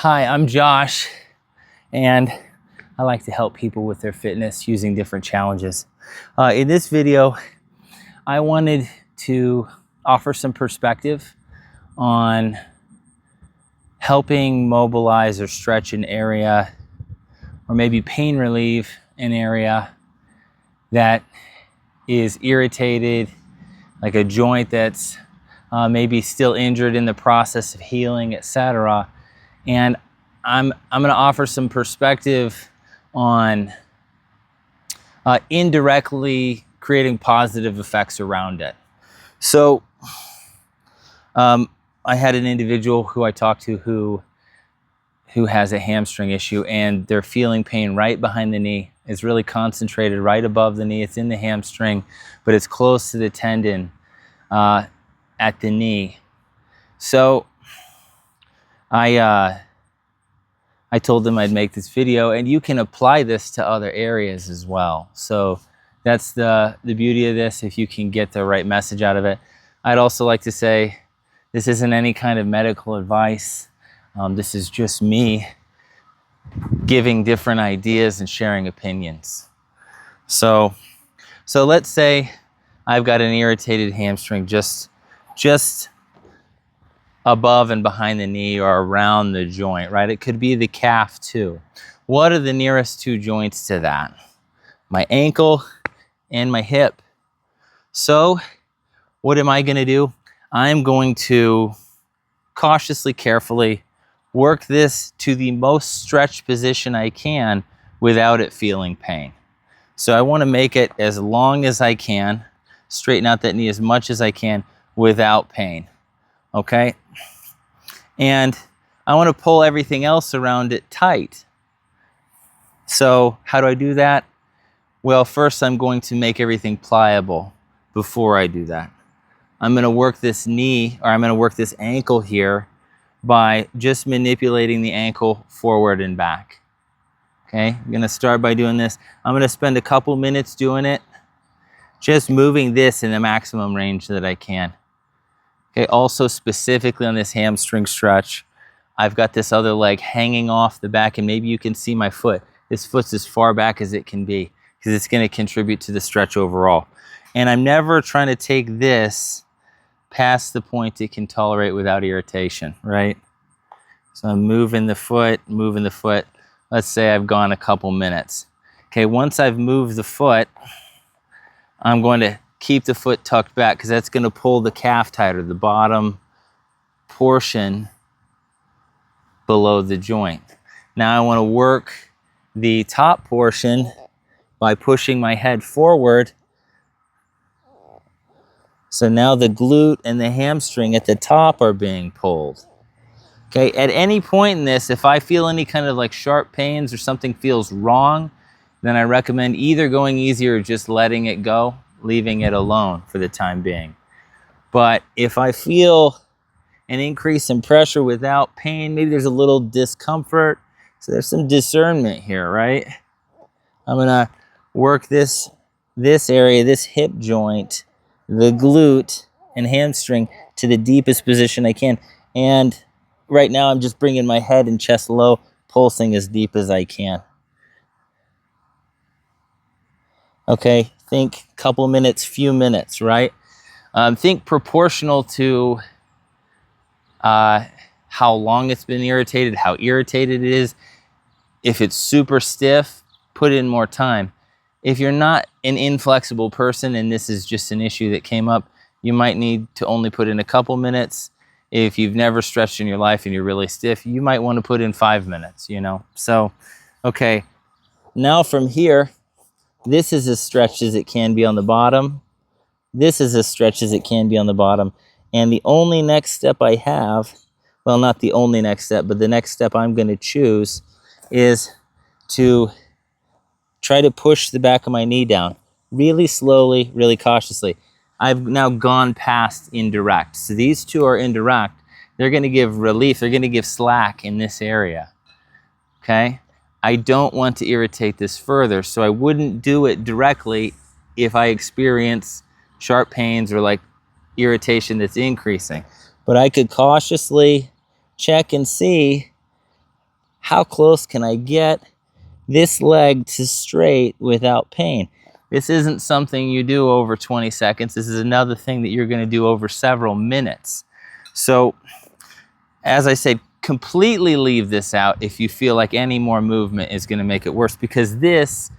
Hi, I'm Josh, and I like to help people with their fitness using different challenges. In this video, I wanted to offer some perspective on helping mobilize or stretch an area, or maybe pain relieve an area that is irritated, like a joint that's maybe still injured in the process of healing, etc. And I'm going to offer some perspective on indirectly creating positive effects around it. So I had an individual who I talked to who has a hamstring issue, and they're feeling pain right behind the knee. It's really concentrated right above the knee. It's in the hamstring, but it's close to the tendon at the knee. So I told them I'd make this video, and you can apply this to other areas as well. So that's the beauty of this, if you can get the right message out of it. I'd also like to say this isn't any kind of medical advice. This is just me giving different ideas and sharing opinions. So let's say I've got an irritated hamstring just above and behind the knee or around the joint, right? It could be the calf too. What are the nearest two joints to that? My ankle and my hip. So what am I going to do? I'm going to cautiously, carefully work this to the most stretched position I can without it feeling pain. So I want to make it as long as I can, straighten out that knee as much as I can without pain. Okay? And I want to pull everything else around it tight. So how do I do that? Well, first I'm going to make everything pliable before I do that. I'm going to work this knee, or I'm going to work this ankle here by just manipulating the ankle forward and back. Okay, I'm going to start by doing this. I'm going to spend a couple minutes doing it, just moving this in the maximum range that I can. Okay, also specifically on this hamstring stretch, I've got this other leg hanging off the back, and maybe you can see my foot. This foot's as far back as it can be because it's going to contribute to the stretch overall. And I'm never trying to take this past the point it can tolerate without irritation, right? So I'm moving the foot, moving the foot. Let's say I've gone a couple minutes. Okay, once I've moved the foot, I'm going to keep the foot tucked back because that's going to pull the calf tighter, the bottom portion below the joint. Now I want to work the top portion by pushing my head forward. So now the glute and the hamstring at the top are being pulled. Okay, at any point in this, if I feel any kind of like sharp pains or something feels wrong, then I recommend either going easier or just letting it go, leaving it alone for the time being. But if I feel an increase in pressure without pain, maybe there's a little discomfort, so there's some discernment here, right? I'm gonna work this area, this hip joint, the glute and hamstring to the deepest position I can. And right now I'm just bringing my head and chest low, pulsing as deep as I can. Okay, think couple minutes, few minutes, right? Think proportional to how long it's been irritated, how irritated it is. If it's super stiff, put in more time. If you're not an inflexible person and this is just an issue that came up, you might need to only put in a couple minutes. If you've never stretched in your life and you're really stiff, you might want to put in 5 minutes, you know? So, okay, now from here, this is as stretched as it can be on the bottom. This is as stretched as it can be on the bottom. And the only next step I have, well, not the only next step, but the next step I'm going to choose is to try to push the back of my knee down really slowly, really cautiously. I've now gone past indirect. So these two are indirect. They're going to give relief. They're going to give slack in this area. Okay? I don't want to irritate this further, so I wouldn't do it directly if I experience sharp pains or like irritation that's increasing. But I could cautiously check and see how close can I get this leg to straight without pain? This isn't something you do over 20 seconds. This is another thing that you're going to do over several minutes. So, as I said, completely leave this out if you feel like any more movement is going to make it worse, because these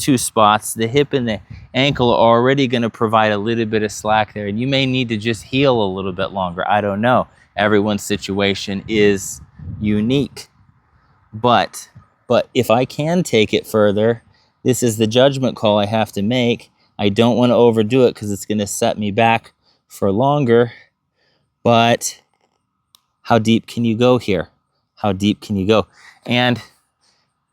two spots, the hip and the ankle, are already going to provide a little bit of slack there, and you may need to just heal a little bit longer. I don't know. Everyone's situation is unique. But if I can take it further, this is the judgment call I have to make. I don't want to overdo it because it's going to set me back for longer. But how deep can you go here? How deep can you go? And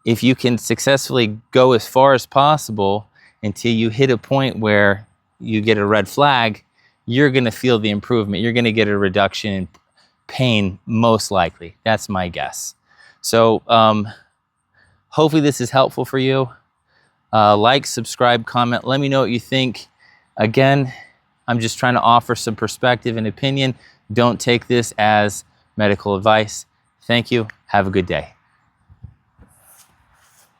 if you can successfully go as far as possible until you hit a point where you get a red flag, you're going to feel the improvement. You're going to get a reduction in pain, most likely. That's my guess. So hopefully this is helpful for you. Like, subscribe, comment. Let me know what you think. Again, I'm just trying to offer some perspective and opinion. Don't take this as medical advice. Thank you. Have a good day.